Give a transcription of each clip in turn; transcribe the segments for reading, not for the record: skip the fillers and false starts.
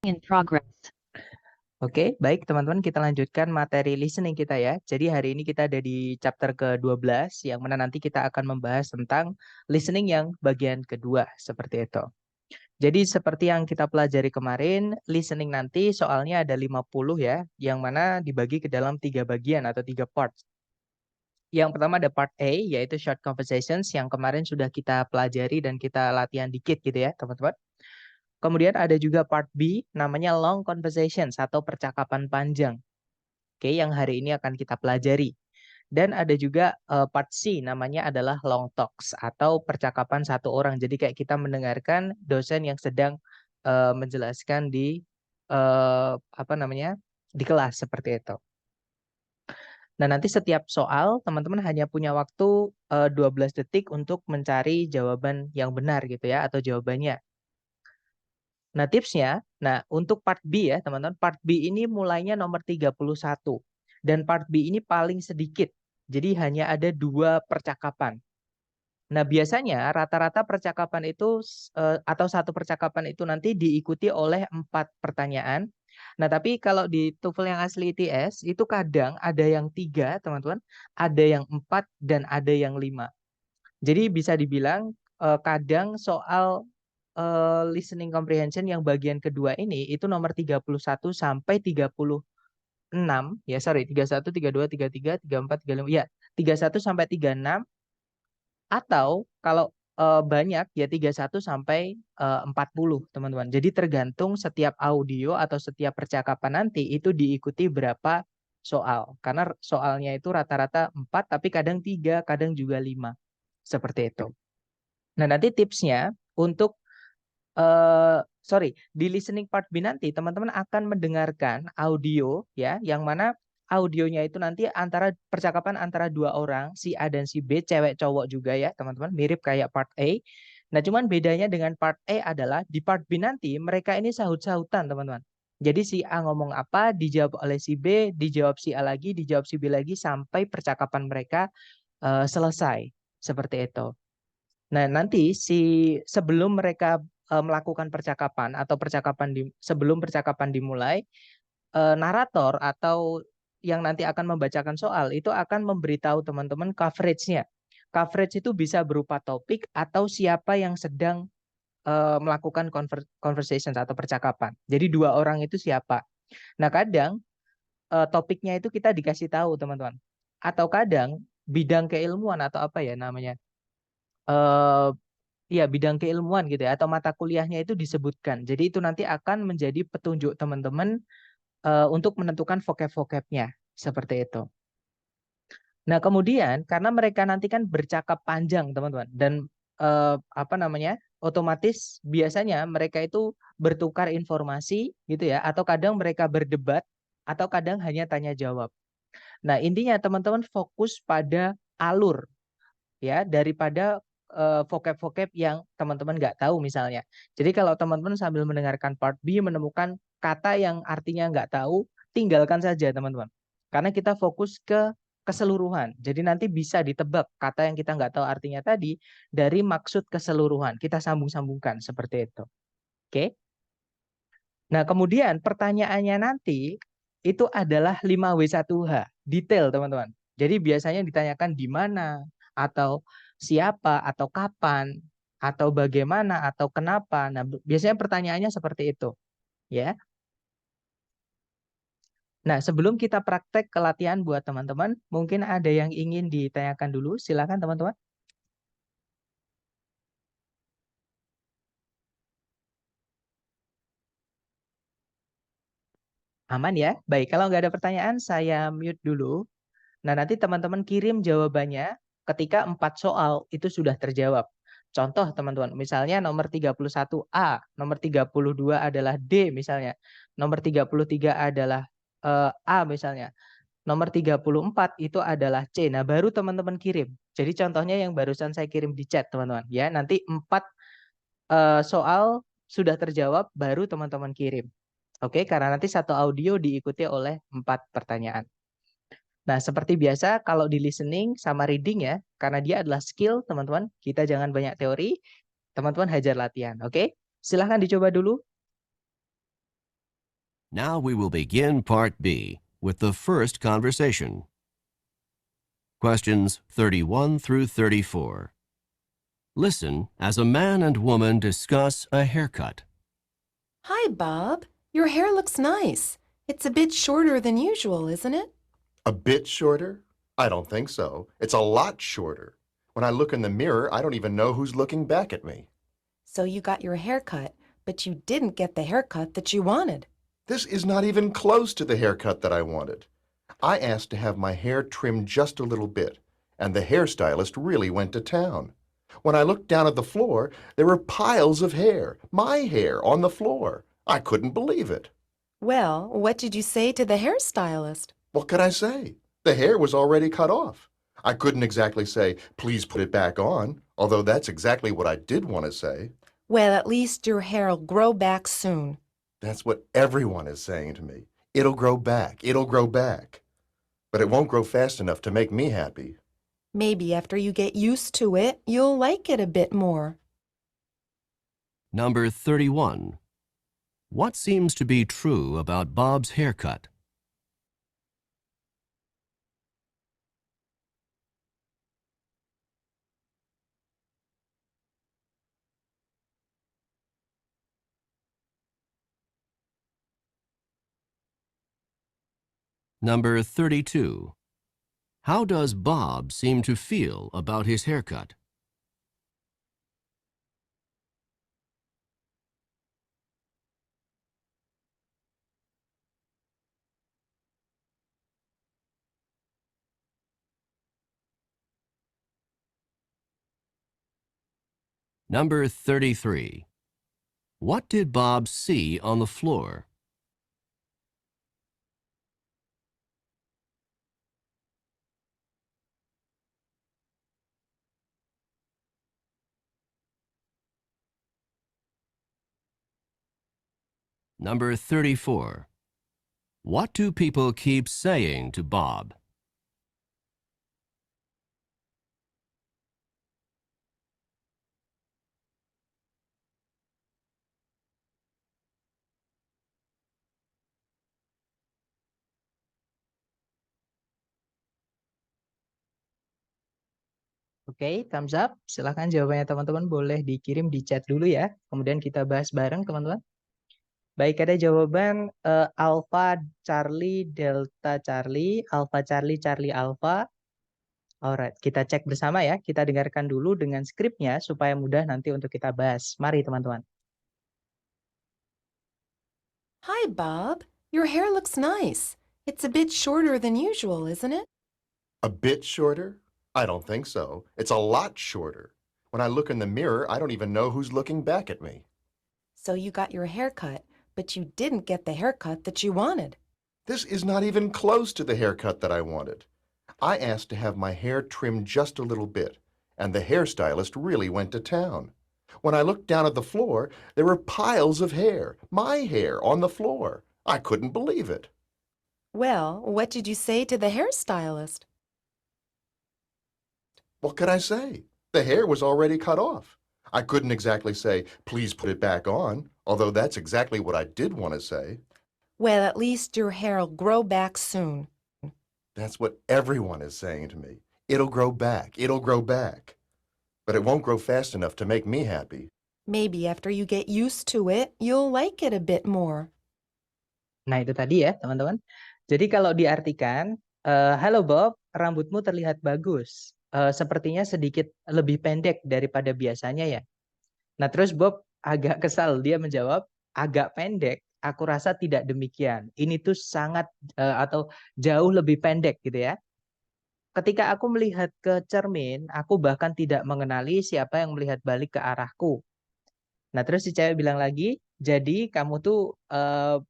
In progress. Oke, baik teman-teman, kita lanjutkan materi listening kita ya. Jadi hari ini kita ada di chapter ke-12 yang mana nanti kita akan membahas tentang listening yang bagian kedua seperti itu. Jadi seperti yang kita pelajari kemarin, listening nanti soalnya ada 50 ya, yang mana dibagi ke dalam 3 bagian atau 3 parts. Yang pertama ada part A, yaitu short conversations yang kemarin sudah kita pelajari dan kita latihan dikit gitu ya teman-teman. Kemudian ada juga part B, namanya long conversations atau percakapan panjang. Oke, yang hari ini akan kita pelajari. Dan ada juga part C, namanya adalah long talks atau percakapan satu orang. Jadi kayak kita mendengarkan dosen yang sedang menjelaskan di di kelas seperti itu. Nah, nanti setiap soal teman-teman hanya punya waktu 12 detik untuk mencari jawaban yang benar gitu ya atau jawabannya. Nah, tipsnya, untuk part B ya, teman-teman, part B ini mulainya nomor 31. Dan part B ini paling sedikit. Jadi hanya ada 2 percakapan. Nah, biasanya rata-rata percakapan itu atau satu percakapan itu nanti diikuti oleh 4 pertanyaan. Nah, tapi kalau di TOEFL yang asli ITS itu kadang ada yang 3, teman-teman, ada yang 4 dan ada yang 5. Jadi bisa dibilang kadang soal listening comprehension yang bagian kedua ini itu nomor 31 sampai 36 ya, sorry, 31, 32, 33, 34, 35 ya, 31 sampai 36 atau kalau banyak ya 31 sampai 40 teman-teman. Jadi tergantung setiap audio atau setiap percakapan nanti itu diikuti berapa soal. Karena soalnya itu rata-rata 4 tapi kadang 3, kadang juga 5. Seperti itu. Nah, nanti tipsnya untuk di listening part B nanti teman-teman akan mendengarkan audio ya, yang mana audionya itu nanti percakapan antara 2 orang, si A dan si B, cewek cowok juga ya teman-teman, mirip kayak part A. Nah, cuman bedanya dengan part A adalah di part B nanti mereka ini sahut-sahutan teman-teman. Jadi si A ngomong apa, dijawab oleh si B, dijawab si A lagi, dijawab si B lagi sampai percakapan mereka selesai. Seperti itu. Nah, nanti sebelum mereka melakukan percakapan atau sebelum percakapan dimulai, narator atau yang nanti akan membacakan soal itu akan memberitahu teman-teman coverage-nya. Coverage itu bisa berupa topik atau siapa yang sedang melakukan conversation atau percakapan. Jadi 2 orang itu siapa. Nah, kadang topiknya itu kita dikasih tahu teman-teman. Atau kadang bidang keilmuan atau apa ya namanya. eh Iya, bidang keilmuan gitu ya, atau mata kuliahnya itu disebutkan. Jadi itu nanti akan menjadi petunjuk teman-teman untuk menentukan vocab-vocabnya. Seperti itu. Nah, kemudian karena mereka nanti kan bercakap panjang, teman-teman. Dan otomatis biasanya mereka itu bertukar informasi gitu ya, atau kadang mereka berdebat, atau kadang hanya tanya jawab. Nah, intinya teman-teman fokus pada alur ya daripada vocab-vocab yang teman-teman nggak tahu misalnya. Jadi kalau teman-teman sambil mendengarkan part B menemukan kata yang artinya nggak tahu, tinggalkan saja teman-teman. Karena kita fokus ke keseluruhan. Jadi nanti bisa ditebak kata yang kita nggak tahu artinya tadi dari maksud keseluruhan. Kita sambung-sambungkan seperti itu. Oke. Nah, kemudian pertanyaannya nanti itu adalah 5W1H. Detail, teman-teman. Jadi biasanya ditanyakan di mana, atau siapa, atau kapan, atau bagaimana, atau kenapa. Nah, biasanya pertanyaannya seperti itu. Ya. Nah, sebelum kita praktek ke latihan buat teman-teman, mungkin ada yang ingin ditanyakan dulu. Silakan, teman-teman. Aman ya? Baik, kalau nggak ada pertanyaan, saya mute dulu. Nah, nanti teman-teman kirim jawabannya ketika 4 soal itu sudah terjawab. Contoh teman-teman, misalnya nomor 31 A, nomor 32 adalah D misalnya, nomor 33 adalah A misalnya, nomor 34 itu adalah C. Nah, baru teman-teman kirim. Jadi contohnya yang barusan saya kirim di chat teman-teman. Ya, nanti 4 soal sudah terjawab, baru teman-teman kirim. Oke, karena nanti satu audio diikuti oleh 4 pertanyaan. Nah, seperti biasa kalau di listening sama reading ya, karena dia adalah skill, teman-teman, kita jangan banyak teori, teman-teman hajar latihan, oke? Silahkan dicoba dulu. Now we will begin Part B with the first conversation. Questions 31 through 34. Listen as a man and woman discuss a haircut. Hi, Bob. Your hair looks nice. It's a bit shorter than usual, isn't it? A bit shorter? I don't think so. It's a lot shorter. When I look in the mirror, I don't even know who's looking back at me. So you got your hair cut, but you didn't get the haircut that you wanted. This is not even close to the haircut that I wanted. I asked to have my hair trimmed just a little bit, and the hairstylist really went to town. When I looked down at the floor, there were piles of hair, my hair, on the floor. I couldn't believe it. Well, what did you say to the hairstylist? What could I say? The hair was already cut off. I couldn't exactly say, please put it back on, although that's exactly what I did want to say. Well, at least your hair'll grow back soon. That's what everyone is saying to me. It'll grow back. It'll grow back. But it won't grow fast enough to make me happy. Maybe after you get used to it, you'll like it a bit more. Number 31. What seems to be true about Bob's haircut? Number 32. How does Bob seem to feel about his haircut? Number 33. What did Bob see on the floor? Number 34. What do people keep saying to Bob? Oke, thumbs up. Silahkan jawabannya teman-teman boleh dikirim di chat dulu ya. Kemudian kita bahas bareng teman-teman. Baik, ada jawaban Alpha Charlie Delta Charlie, Alpha Charlie Charlie Alpha. Alright, kita cek bersama ya. Kita dengarkan dulu dengan skripnya supaya mudah nanti untuk kita bahas. Mari teman-teman. Hi, Bob. Your hair looks nice. It's a bit shorter than usual, isn't it? A bit shorter? I don't think so. It's a lot shorter. When I look in the mirror, I don't even know who's looking back at me. So you got your hair cut, but you didn't get the haircut that you wanted. This is not even close to the haircut that I wanted. I asked to have my hair trimmed just a little bit, and the hairstylist really went to town. When I looked down at the floor, there were piles of hair, my hair, on the floor. I couldn't believe it. Well, what did you say to the hairstylist? What could I say? The hair was already cut off. I couldn't exactly say, please put it back on, although that's exactly what I did want to say. Well, at least your hair'll grow back soon. That's what everyone is saying to me. It'll grow back. It'll grow back. But it won't grow fast enough to make me happy. Maybe after you get used to it, you'll like it a bit more. Nah, itu tadi ya, teman-teman. Jadi kalau diartikan, halo Bob, rambutmu terlihat bagus. Sepertinya sedikit lebih pendek daripada biasanya ya. Nah, terus Bob agak kesal. Dia menjawab, agak pendek. Aku rasa tidak demikian. Ini tuh sangat atau jauh lebih pendek gitu ya. Ketika aku melihat ke cermin, aku bahkan tidak mengenali siapa yang melihat balik ke arahku. Nah, terus si cewek bilang lagi, jadi kamu tuh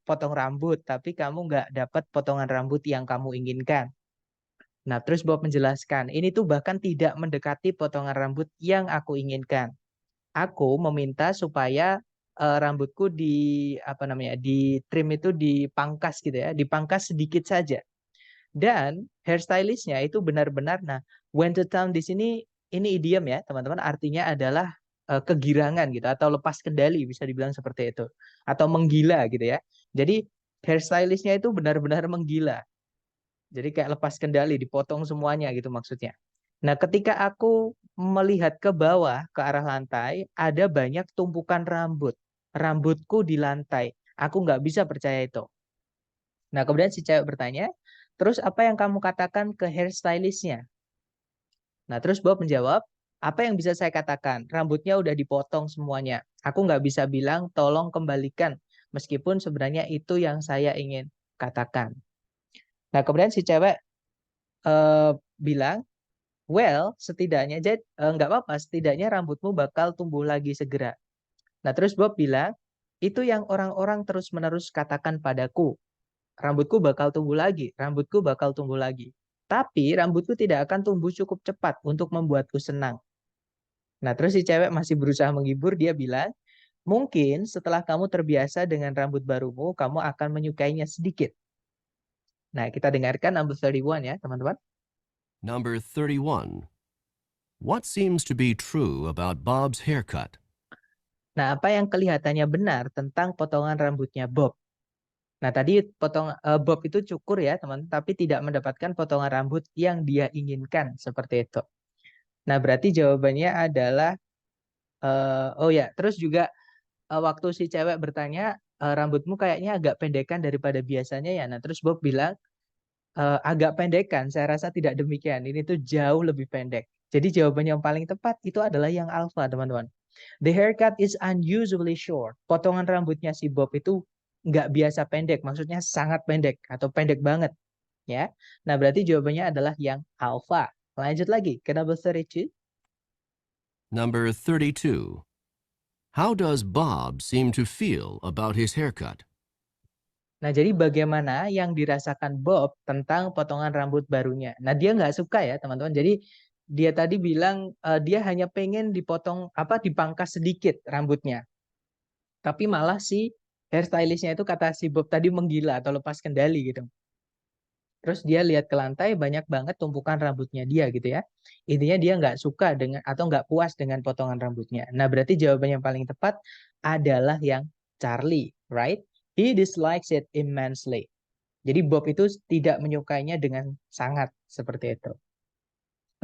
potong rambut, tapi kamu nggak dapat potongan rambut yang kamu inginkan. Nah, terus Bob menjelaskan, ini tuh bahkan tidak mendekati potongan rambut yang aku inginkan. Aku meminta supaya rambutku di trim itu dipangkas gitu ya, dipangkas sedikit saja. Dan hairstylistnya itu benar-benar, nah, went to town di sini ini idiom ya teman-teman, artinya adalah kegirangan gitu atau lepas kendali bisa dibilang seperti itu atau menggila gitu ya. Jadi hairstylistnya itu benar-benar menggila. Jadi kayak lepas kendali, dipotong semuanya gitu maksudnya. Nah, ketika aku melihat ke bawah, ke arah lantai, ada banyak tumpukan rambut. Rambutku di lantai. Aku nggak bisa percaya itu. Nah, kemudian si cewek bertanya, terus apa yang kamu katakan ke hairstylistnya? Nah, terus Bob menjawab, apa yang bisa saya katakan? Rambutnya udah dipotong semuanya. Aku nggak bisa bilang, tolong kembalikan. Meskipun sebenarnya itu yang saya ingin katakan. Nah, kemudian si cewek bilang, well, setidaknya nggak apa-apa, setidaknya rambutmu bakal tumbuh lagi segera. Nah, terus Bob bilang, itu yang orang-orang terus-menerus katakan padaku. Rambutku bakal tumbuh lagi, rambutku bakal tumbuh lagi. Tapi rambutku tidak akan tumbuh cukup cepat untuk membuatku senang. Nah, terus si cewek masih berusaha menghibur, dia bilang, mungkin setelah kamu terbiasa dengan rambut barumu, kamu akan menyukainya sedikit. Nah, kita dengarkan number 31 ya, teman-teman. Number 31. What seems to be true about Bob's haircut? Nah, apa yang kelihatannya benar tentang potongan rambutnya Bob? Nah, tadi Bob itu cukur ya, teman, tapi tidak mendapatkan potongan rambut yang dia inginkan, seperti itu. Nah, berarti jawabannya adalah, oh ya, terus juga waktu si cewek bertanya, rambutmu kayaknya agak pendekan daripada biasanya ya. Nah, terus Bob bilang, agak pendekan, saya rasa tidak demikian. Ini tuh jauh lebih pendek. Jadi jawaban yang paling tepat itu adalah yang alpha, teman-teman. The haircut is unusually short. Potongan rambutnya si Bob itu nggak biasa pendek, maksudnya sangat pendek atau pendek banget, ya. Nah, berarti jawabannya adalah yang alpha. Lanjut lagi ke number 32. Number 32. How does Bob seem to feel about his haircut? Nah, jadi bagaimana yang dirasakan Bob tentang potongan rambut barunya? Nah, dia nggak suka ya, teman-teman. Jadi dia tadi bilang dia hanya pengen dipangkas sedikit rambutnya. Tapi malah si hairstylistnya itu kata si Bob tadi menggila atau lepas kendali gitu. Terus dia lihat ke lantai banyak banget tumpukan rambutnya dia gitu ya. Intinya dia nggak suka dengan atau nggak puas dengan potongan rambutnya. Nah, berarti jawaban yang paling tepat adalah yang Charlie, right? He dislikes it immensely. Jadi Bob itu tidak menyukainya dengan sangat seperti itu.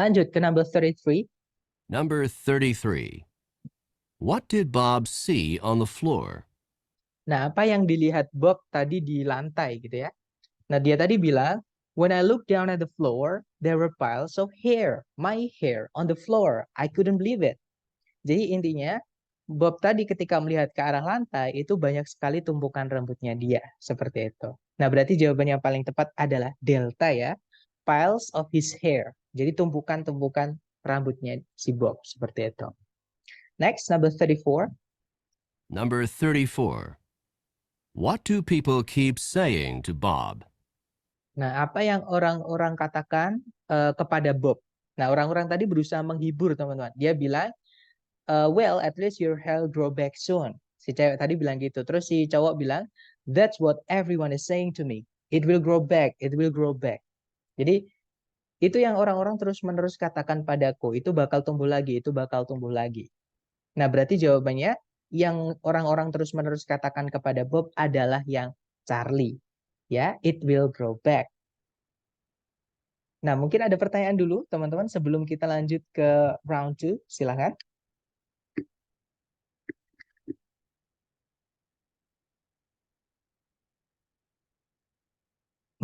Lanjut ke number 33. Number 33. What did Bob see on the floor? Nah, apa yang dilihat Bob tadi di lantai gitu ya. Nah, dia tadi bilang, when I looked down at the floor, there were piles of hair, my hair on the floor. I couldn't believe it. Jadi intinya, Bob tadi ketika melihat ke arah lantai, itu banyak sekali tumpukan rambutnya dia. Seperti itu. Nah, berarti jawaban yang paling tepat adalah delta ya. Piles of his hair. Jadi tumpukan-tumpukan rambutnya si Bob. Seperti itu. Next, number 34. Number 34. What do people keep saying to Bob? Nah, apa yang orang-orang katakan kepada Bob? Nah, orang-orang tadi berusaha menghibur, teman-teman. Dia bilang, well, at least your hair grow back soon. Si cewek tadi bilang gitu. Terus si cowok bilang, that's what everyone is saying to me. It will grow back, it will grow back. Jadi, itu yang orang-orang terus-menerus katakan padaku. Itu bakal tumbuh lagi, itu bakal tumbuh lagi. Nah, berarti jawabannya, yang orang-orang terus-menerus katakan kepada Bob adalah yang Charlie. Ya, it will grow back. Nah, mungkin ada pertanyaan dulu, teman-teman, sebelum kita lanjut ke round 2. Silakan.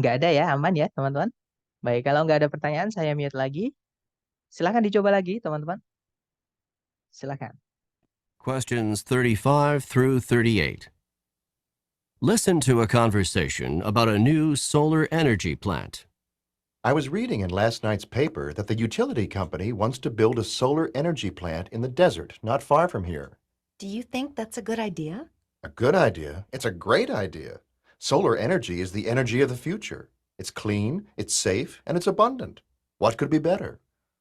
Nggak ada ya, aman ya, teman-teman? Baik, kalau nggak ada pertanyaan, saya mute lagi. Silakan dicoba lagi, teman-teman. Silakan. Questions 35 through 38. Listen to a conversation about a new solar energy plant. I was reading in last night's paper that the utility company wants to build a solar energy plant in the desert not far from here. Do you think that's a good idea? A good idea? It's a great idea. Solar energy is the energy of the future. It's clean, it's safe, and it's abundant. What could be better?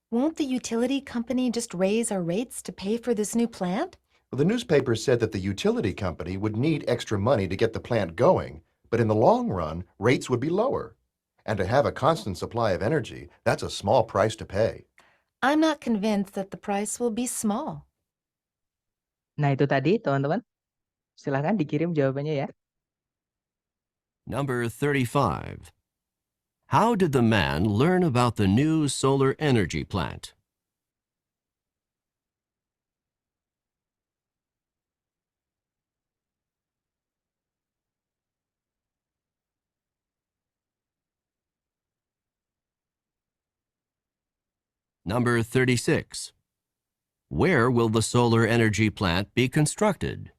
Won't the utility company just raise our rates to pay for this new plant? Well, the newspaper said that the utility company would need extra money to get the plant going, but in the long run, rates would be lower. And to have a constant supply of energy, that's a small price to pay. I'm not convinced that the price will be small. Nah, itu tadi, teman-teman. Silakan dikirim jawabannya ya. Number 35. How did the man learn about the new solar energy plant? Number 36. Where will the solar energy plant be constructed?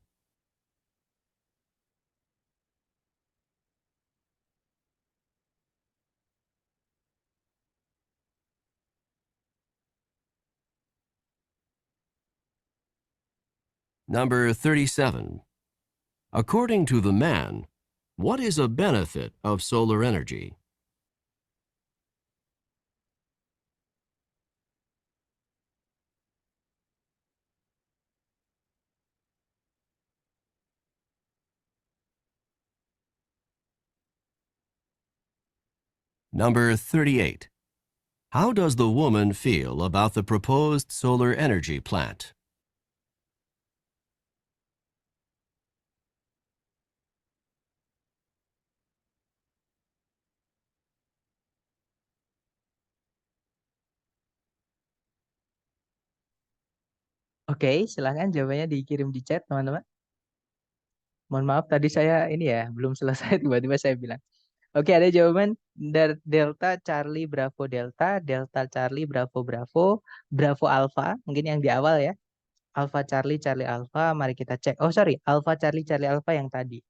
Number 37. According to the man, what is a benefit of solar energy? Number 38. How does the woman feel about the proposed solar energy plant? Oke, silahkan jawabannya dikirim di chat, teman-teman. Mohon maaf tadi saya ini ya, belum selesai tiba-tiba saya bilang. Oke, ada jawaban Delta Charlie Bravo Delta, Delta Charlie Bravo Bravo, Bravo Alpha, mungkin yang di awal ya. Alpha Charlie Charlie Alpha, mari kita cek. Oh sorry, Alpha Charlie Charlie Alpha yang tadi.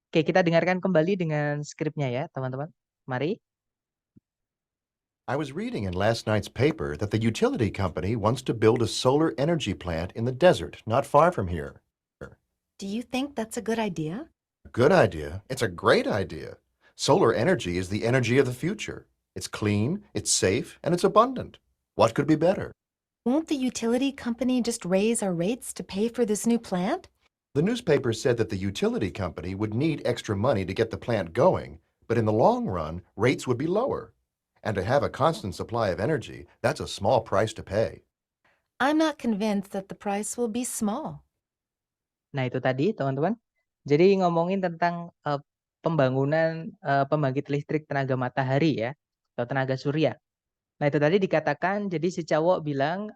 Oke, kita dengarkan kembali dengan skripnya ya, teman-teman. Mari. I was reading in last night's paper that the utility company wants to build a solar energy plant in the desert not far from here. Do you think that's a good idea? Good idea. It's a great idea. Solar energy is the energy of the future. It's clean, it's safe, and it's abundant. What could be better? Won't the utility company just raise our rates to pay for this new plant? The newspaper said that the utility company would need extra money to get the plant going, but in the long run, rates would be lower. And to have a constant supply of energy, that's a small price to pay. I'm not convinced that the price will be small. Nah, itu tadi, teman-teman. Jadi ngomongin tentang pembangunan pembangkit listrik tenaga matahari ya, atau tenaga surya. Nah, itu tadi dikatakan, jadi si cowok bilang,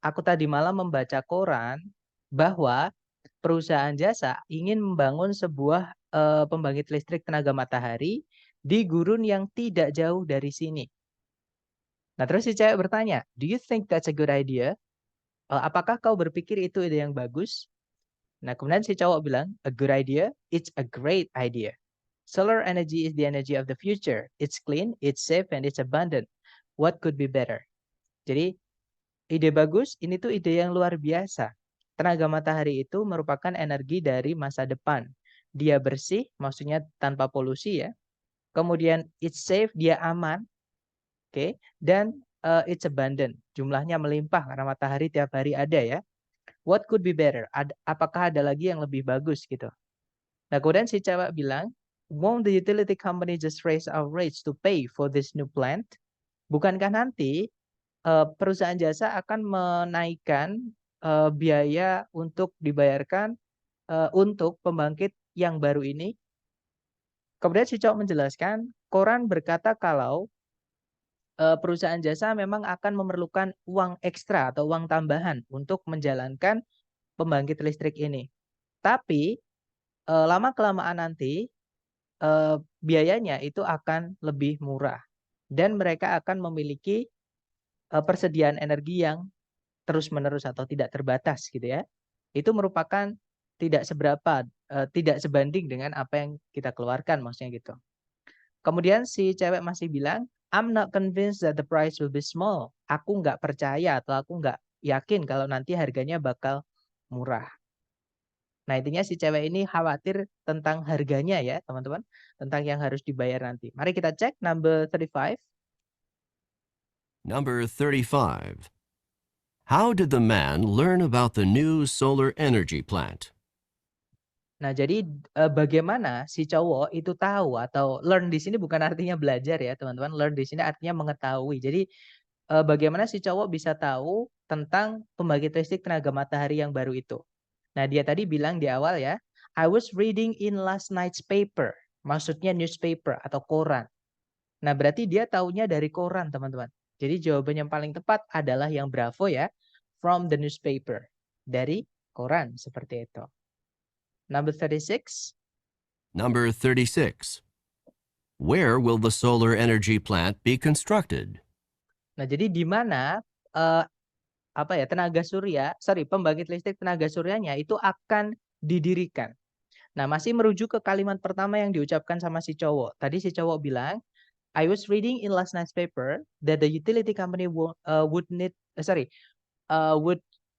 aku tadi malam membaca koran bahwa perusahaan jasa ingin membangun sebuah pembangkit listrik tenaga matahari di gurun yang tidak jauh dari sini. Nah, terus si cewek bertanya, do you think that's a good idea? Apakah kau berpikir itu ide yang bagus? Nah, kemudian si cowok bilang, a good idea, it's a great idea. Solar energy is the energy of the future. It's clean, it's safe, and it's abundant. What could be better? Jadi, ide bagus, ini tuh ide yang luar biasa. Tenaga matahari itu merupakan energi dari masa depan. Dia bersih, maksudnya tanpa polusi ya. Kemudian it's safe, dia aman. Oke, dan it's abundant. Jumlahnya melimpah karena matahari tiap hari ada ya. What could be better? Apakah ada lagi yang lebih bagus gitu? Nah, kemudian si cewek bilang, won't the utility company just raise our rates to pay for this new plant? Bukankah nanti perusahaan jasa akan menaikkan biaya untuk dibayarkan untuk pembangkit yang baru ini? Kemudian si cowok menjelaskan, koran berkata kalau perusahaan jasa memang akan memerlukan uang ekstra atau uang tambahan untuk menjalankan pembangkit listrik ini. Tapi lama-kelamaan nanti biayanya itu akan lebih murah. Dan mereka akan memiliki persediaan energi yang terus-menerus atau tidak terbatas gitu ya. Itu merupakan tidak seberapa, tidak sebanding dengan apa yang kita keluarkan maksudnya gitu. Kemudian si cewek masih bilang, I'm not convinced that the price will be small. Aku nggak percaya atau aku nggak yakin kalau nanti harganya bakal murah. Nah, intinya si cewek ini khawatir tentang harganya ya, teman-teman. Tentang yang harus dibayar nanti. Mari kita cek number 35. Number 35. How did the man learn about the new solar energy plant? Nah, jadi bagaimana si cowok itu tahu atau learn di sini bukan artinya belajar ya, teman-teman. Learn di sini artinya mengetahui. Jadi bagaimana si cowok bisa tahu tentang pembangkit listrik tenaga matahari yang baru itu. Nah, dia tadi bilang di awal ya, I was reading in last night's paper. Maksudnya newspaper atau koran. Nah, berarti dia taunya dari koran, teman-teman. Jadi jawaban yang paling tepat adalah yang bravo ya. From the newspaper. Dari koran, seperti itu. Number 36. Number 36. Where will the solar energy plant be constructed? Nah, jadi di mana pembangkit listrik tenaga suryanya itu akan didirikan. Nah, masih merujuk ke kalimat pertama yang diucapkan sama si cowok. Tadi si cowok bilang, I was reading in last night's paper that the utility company would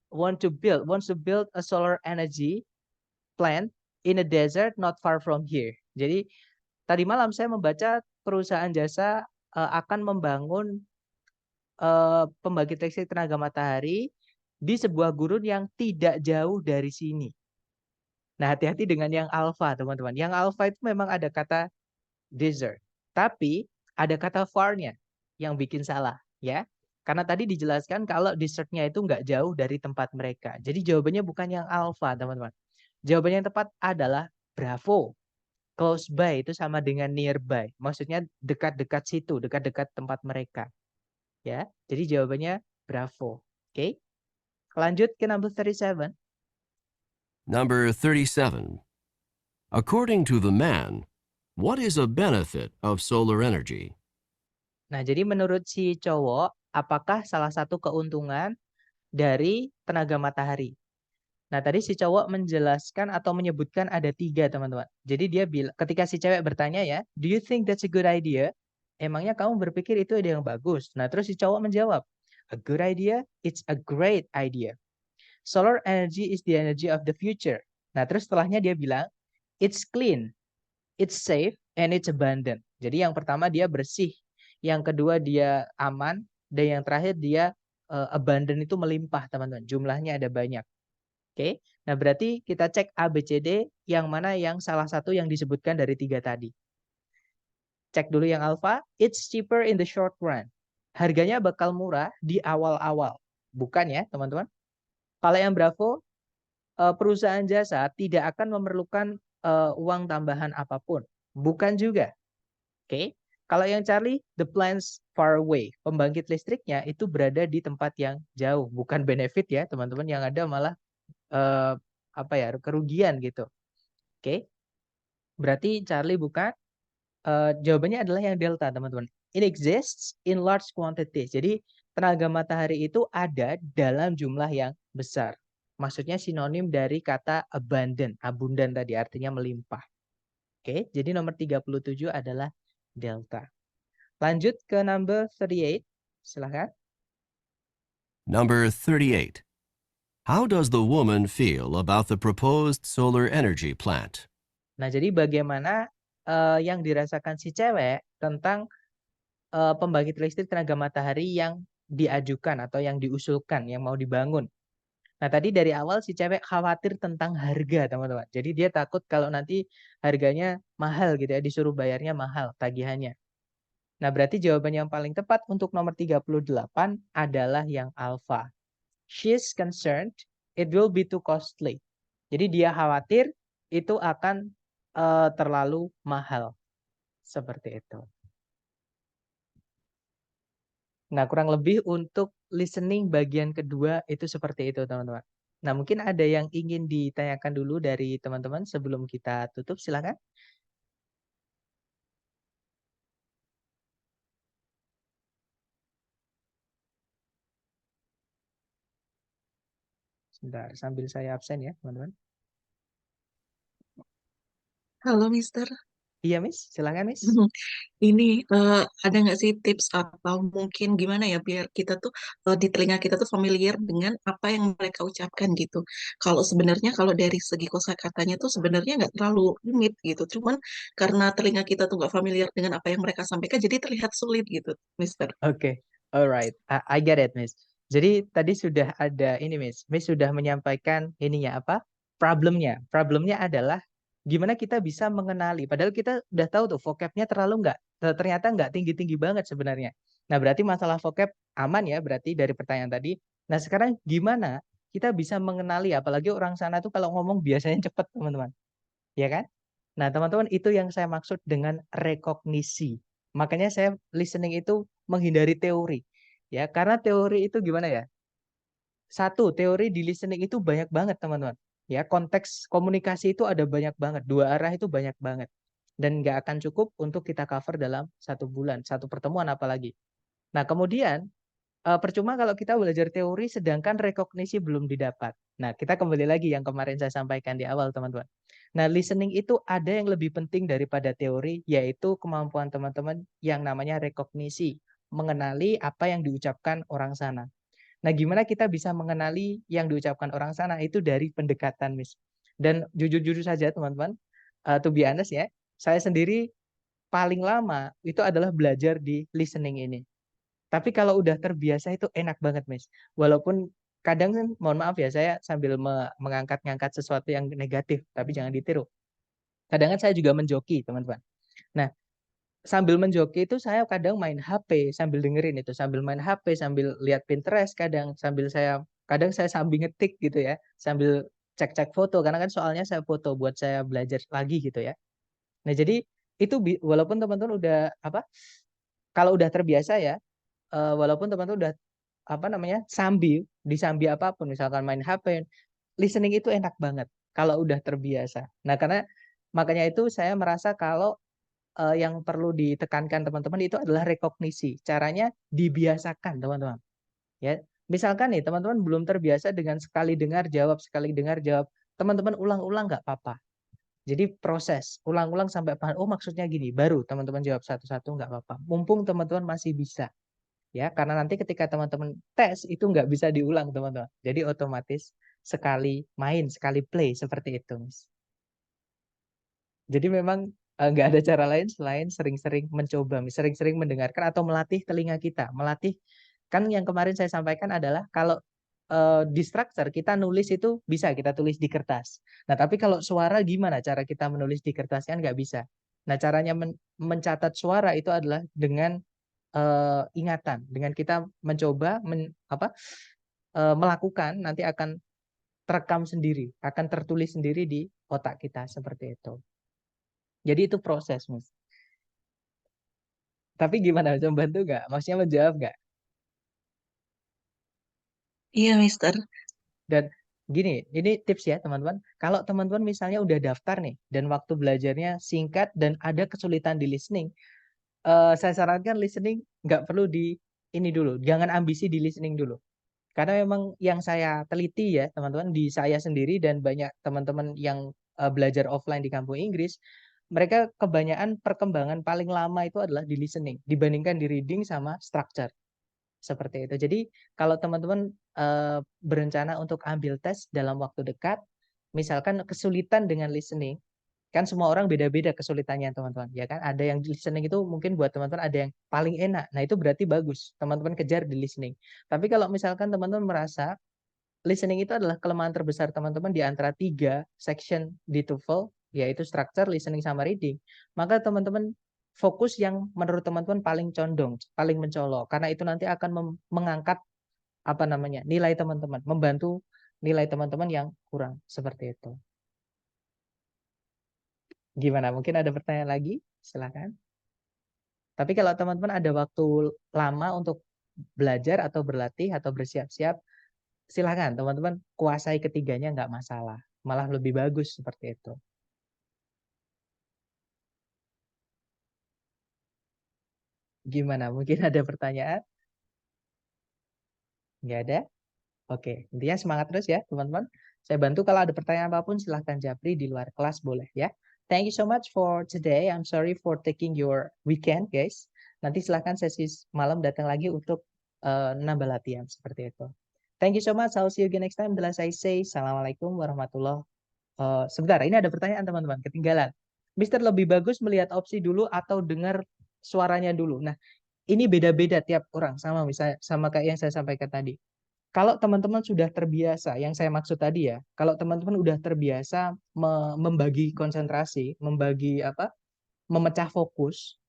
want to build a solar energy plant in a desert not far from here. Jadi tadi malam saya membaca perusahaan jasa akan membangun pembangkit listrik tenaga matahari di sebuah gurun yang tidak jauh dari sini. Nah, hati-hati dengan yang alpha, teman-teman. Yang alpha itu memang ada kata desert, tapi ada kata far-nya yang bikin salah, ya. Karena tadi dijelaskan kalau desert-nya itu nggak jauh dari tempat mereka. Jadi jawabannya bukan yang alpha, teman-teman. Jawabannya yang tepat adalah bravo. Close by itu sama dengan nearby. Maksudnya dekat-dekat situ, dekat-dekat tempat mereka. Ya, jadi jawabannya bravo. Oke. Lanjut ke number 37. Number 37. According to the man, what is a benefit of solar energy? Nah, jadi menurut si cowok, apakah salah satu keuntungan dari tenaga matahari? Nah, tadi si cowok menjelaskan atau menyebutkan ada 3, teman-teman. Jadi dia bilang, ketika si cewek bertanya ya, do you think that's a good idea? Emangnya kamu berpikir itu ide yang bagus? Nah, terus si cowok menjawab, a good idea? It's a great idea. Solar energy is the energy of the future. Nah, terus setelahnya dia bilang, it's clean, it's safe, and it's abundant. Jadi yang pertama dia bersih, yang kedua dia aman, dan yang terakhir dia abundant itu melimpah, teman-teman. Jumlahnya ada banyak. Oke, nah berarti kita cek A, B, C, D, yang mana yang salah satu yang disebutkan dari 3 tadi. Cek dulu yang alpha, it's cheaper in the short run. Harganya bakal murah di awal-awal. Bukan ya, teman-teman? Kalau yang bravo, perusahaan jasa tidak akan memerlukan uang tambahan apapun. Bukan juga. Oke. Kalau yang Charlie, the plants far away. Pembangkit listriknya itu berada di tempat yang jauh. Bukan benefit ya, teman-teman. Yang ada malah kerugian gitu. Oke. Berarti Charlie bukan. Jawabannya adalah yang delta, teman-teman. It exists in large quantities. Jadi tenaga matahari itu ada dalam jumlah yang besar. Maksudnya sinonim dari kata abundant. Abundant tadi artinya melimpah. Oke, jadi nomor 37 adalah delta. Lanjut ke number 38. Silakan. Number 38. How does the woman feel about the proposed solar energy plant? Nah, jadi bagaimana yang dirasakan si cewek tentang pembangkit listrik tenaga matahari yang diajukan atau yang diusulkan, yang mau dibangun. Nah, tadi dari awal si cewek khawatir tentang harga, teman-teman. Jadi dia takut kalau nanti harganya mahal gitu ya, disuruh bayarnya mahal tagihannya. Nah, berarti jawaban yang paling tepat untuk nomor 38 adalah yang alpha. She's concerned it will be too costly. Jadi dia khawatir itu akan terlalu mahal. Seperti itu. Nah, kurang lebih untuk listening bagian kedua itu seperti itu, teman-teman. Nah, mungkin ada yang ingin ditanyakan dulu dari teman-teman sebelum kita tutup, silakan. Sebentar, sambil saya absen ya, teman-teman. Halo, Mister. Iya, Miss. Silakan, Miss. Ini ada nggak sih tips atau mungkin gimana ya biar kita tuh di telinga kita tuh familiar dengan apa yang mereka ucapkan gitu. Kalau sebenarnya kalau dari segi kosakatanya tuh sebenarnya nggak terlalu rumit gitu. Cuman karena telinga kita tuh nggak familiar dengan apa yang mereka sampaikan, jadi terlihat sulit gitu, Mister. Oke, alright. I get it, Miss. Jadi tadi sudah ada ini, Miss. Miss sudah menyampaikan ininya apa? Problemnya. Problemnya adalah gimana kita bisa mengenali. Padahal kita udah tahu tuh vocabnya ternyata nggak tinggi-tinggi banget sebenarnya. Nah, berarti masalah vocab aman ya berarti dari pertanyaan tadi. Nah, sekarang gimana kita bisa mengenali, apalagi orang sana tuh kalau ngomong biasanya cepet, teman-teman. Ya kan? Nah, teman-teman, itu yang saya maksud dengan rekognisi. Makanya saya listening itu menghindari teori. Ya, karena teori itu gimana ya? Satu, teori di listening itu banyak banget, teman-teman. Ya, konteks komunikasi itu ada banyak banget. Dua arah itu banyak banget. Dan nggak akan cukup untuk kita cover dalam 1 bulan, satu pertemuan apalagi. Nah, kemudian percuma kalau kita belajar teori sedangkan rekognisi belum didapat. Nah, kita kembali lagi yang kemarin saya sampaikan di awal, teman-teman. Nah, listening itu ada yang lebih penting daripada teori, yaitu kemampuan teman-teman yang namanya rekognisi, mengenali apa yang diucapkan orang sana. Nah, gimana kita bisa mengenali yang diucapkan orang sana? Itu dari pendekatan, Miss. Dan jujur-jujur saja, teman-teman, to be honest ya, saya sendiri paling lama itu adalah belajar di listening ini. Tapi kalau udah terbiasa itu enak banget, Miss. Walaupun kadang kan, mohon maaf ya, saya sambil mengangkat-ngangkat sesuatu yang negatif, tapi jangan ditiru. Kadang kan saya juga menjoki, teman-teman. Nah, sambil menjoki itu saya kadang main HP sambil dengerin itu, sambil main HP, sambil lihat Pinterest kadang, kadang saya sambil ngetik gitu ya, sambil cek-cek foto karena kan soalnya saya foto buat saya belajar lagi gitu ya. Nah, jadi itu walaupun teman-teman udah apa, kalau udah terbiasa ya, walaupun teman-teman udah apa namanya, disambi apapun misalkan main HP, listening itu enak banget kalau udah terbiasa. Nah, karena makanya itu saya merasa kalau yang perlu ditekankan teman-teman itu adalah rekognisi. Caranya dibiasakan, teman-teman. Ya, misalkan nih teman-teman belum terbiasa dengan sekali dengar jawab, teman-teman ulang-ulang nggak apa-apa. Jadi proses, ulang-ulang sampai paham, oh maksudnya gini, baru teman-teman jawab satu-satu nggak apa-apa. Mumpung teman-teman masih bisa, ya, karena nanti ketika teman-teman tes itu nggak bisa diulang, teman-teman. Jadi otomatis sekali main, sekali play seperti itu, Mas. Jadi memang nggak ada cara lain selain sering-sering mencoba, sering-sering mendengarkan atau melatih telinga kita. Melatih, kan yang kemarin saya sampaikan adalah kalau di structure kita nulis itu bisa kita tulis di kertas. Nah, tapi kalau suara gimana cara kita menulis di kertas, kan nggak bisa. Nah, caranya mencatat suara itu adalah dengan ingatan, dengan kita mencoba melakukan, nanti akan terekam sendiri, akan tertulis sendiri di otak kita seperti itu. Jadi itu proses, Mas. Tapi gimana, bisa membantu nggak? Maksudnya menjawab nggak? Iya, Mister. Dan gini, ini tips ya teman-teman. Kalau teman-teman misalnya udah daftar nih, dan waktu belajarnya singkat dan ada kesulitan di listening, saya sarankan listening nggak perlu ini dulu, jangan ambisi di listening dulu. Karena memang yang saya teliti ya teman-teman, di saya sendiri dan banyak teman-teman yang belajar offline di kampung Inggris, mereka kebanyakan perkembangan paling lama itu adalah di listening dibandingkan di reading sama structure. Seperti itu. Jadi kalau teman-teman berencana untuk ambil tes dalam waktu dekat, misalkan kesulitan dengan listening, kan semua orang beda-beda kesulitannya, teman-teman. Ya kan, ada yang listening itu mungkin buat teman-teman ada yang paling enak. Nah, itu berarti bagus. Teman-teman kejar di listening. Tapi kalau misalkan teman-teman merasa listening itu adalah kelemahan terbesar teman-teman di antara 3 section di TOEFL, yaitu structure, listening, sama reading, maka teman-teman fokus yang menurut teman-teman paling condong, paling mencolok, karena itu nanti akan mengangkat apa namanya, nilai teman-teman, membantu nilai teman-teman yang kurang, seperti itu. Gimana? Mungkin ada pertanyaan lagi? Silakan. Tapi kalau teman-teman ada waktu lama untuk belajar atau berlatih atau bersiap-siap, silakan teman-teman kuasai ketiganya, nggak masalah. Malah lebih bagus seperti itu. Gimana? Mungkin ada pertanyaan? Nggak ada? Oke, intinya semangat terus ya teman-teman. Saya bantu kalau ada pertanyaan apapun silahkan japri di luar kelas boleh ya. Thank you so much for today. I'm sorry for taking your weekend guys. Nanti silahkan sesi malam datang lagi untuk nambah latihan seperti itu. Thank you so much. I'll see you again next time. Bila saya say, Assalamualaikum warahmatullahi wabarakatuh. Sebentar, ini ada pertanyaan teman-teman, ketinggalan. Mister, lebih bagus melihat opsi dulu atau dengar suaranya dulu? Nah, ini beda-beda tiap orang, sama misalnya sama kayak yang saya sampaikan tadi. Kalau teman-teman sudah terbiasa, yang saya maksud tadi ya, kalau teman-teman udah terbiasa membagi konsentrasi, memecah fokus,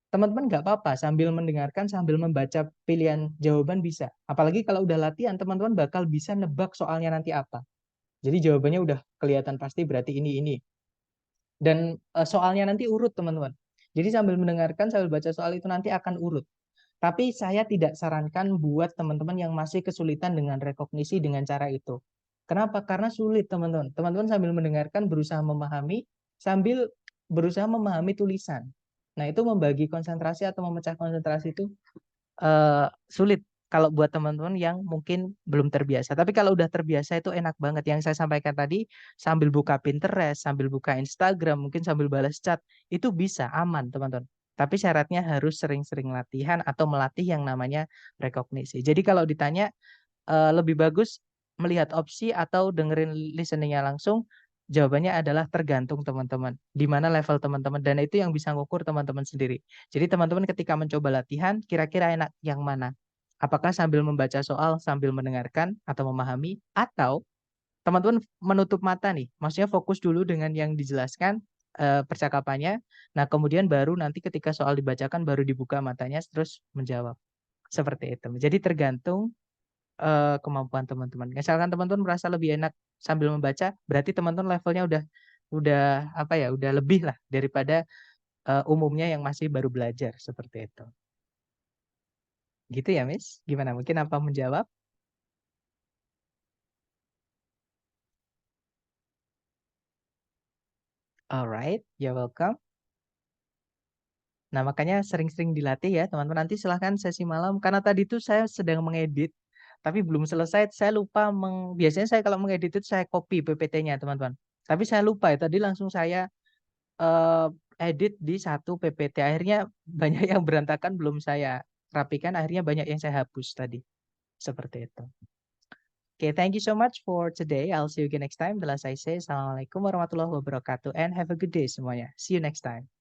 teman-teman nggak apa-apa sambil mendengarkan, sambil membaca pilihan jawaban bisa. Apalagi kalau udah latihan, teman-teman bakal bisa nebak soalnya nanti apa. Jadi jawabannya udah kelihatan pasti berarti ini. Dan soalnya nanti urut teman-teman. Jadi sambil mendengarkan, sambil baca soal itu nanti akan urut. Tapi saya tidak sarankan buat teman-teman yang masih kesulitan dengan rekognisi dengan cara itu. Kenapa? Karena sulit teman-teman. Teman-teman sambil mendengarkan berusaha memahami, sambil berusaha memahami tulisan. Nah itu membagi konsentrasi atau memecah konsentrasi itu sulit kalau buat teman-teman yang mungkin belum terbiasa. Tapi kalau udah terbiasa itu enak banget. Yang saya sampaikan tadi, sambil buka Pinterest, sambil buka Instagram, mungkin sambil balas chat, itu bisa aman teman-teman. Tapi syaratnya harus sering-sering latihan atau melatih yang namanya rekognisi. Jadi kalau ditanya lebih bagus melihat opsi atau dengerin listeningnya langsung, jawabannya adalah tergantung teman-teman. Di mana level teman-teman, dan itu yang bisa ngukur teman-teman sendiri. Jadi teman-teman ketika mencoba latihan, kira-kira enak yang mana? Apakah sambil membaca soal, sambil mendengarkan atau memahami, atau teman-teman menutup mata nih, maksudnya fokus dulu dengan yang dijelaskan percakapannya. Nah, kemudian baru nanti ketika soal dibacakan baru dibuka matanya terus menjawab. Seperti itu. Jadi tergantung kemampuan teman-teman. Misalkan teman-teman merasa lebih enak sambil membaca, berarti teman-teman levelnya udah apa ya, udah lebih lah daripada umumnya yang masih baru belajar seperti itu. Gitu ya, Miss? Gimana? Mungkin apa menjawab? Alright, you're welcome. Nah, makanya sering-sering dilatih ya, teman-teman. Nanti silahkan sesi malam. Karena tadi tuh saya sedang mengedit, tapi belum selesai. Saya lupa biasanya saya kalau mengedit itu saya copy PPT-nya, teman-teman. Tapi saya lupa ya, tadi langsung saya eh, edit di satu PPT. Akhirnya banyak yang berantakan, belum saya rapikan. Akhirnya banyak yang saya hapus tadi. Seperti itu. Okay, thank you so much for today. I'll see you again next time. The last I say, Assalamualaikum warahmatullahi wabarakatuh. And have a good day semuanya. See you next time.